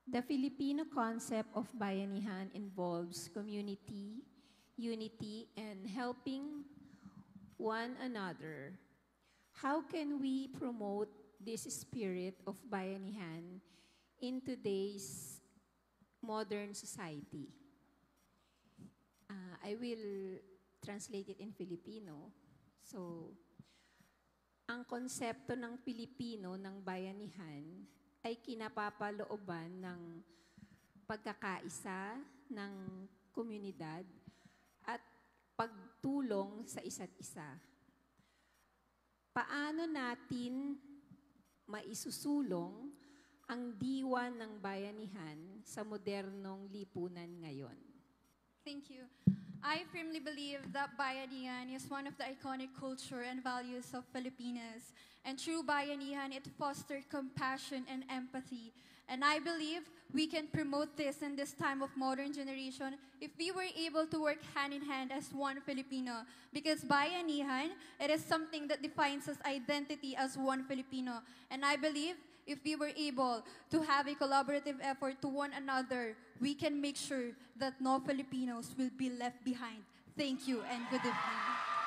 The Filipino concept of bayanihan involves community, unity, and helping one another. How can we promote this spirit of bayanihan in today's modern society? I will translate it in Filipino. So, ang konsepto ng Pilipino ng bayanihan ay kinapapalooban ng pagkakaisa ng komunidad at pagtulong sa isa't isa. Paano natin maisusulong ang diwa ng bayanihan sa modernong lipunan ngayon? Thank you. I firmly believe that bayanihan is one of the iconic culture and values of Filipinos. And through bayanihan, it fosters compassion and empathy. And I believe we can promote this in this time of modern generation if we were able to work hand in hand as one Filipino. Because bayanihan, it is something that defines us identity as one Filipino. And I believe if we were able to have a collaborative effort to one another, we can make sure that no Filipinos will be left behind. Thank you and good evening.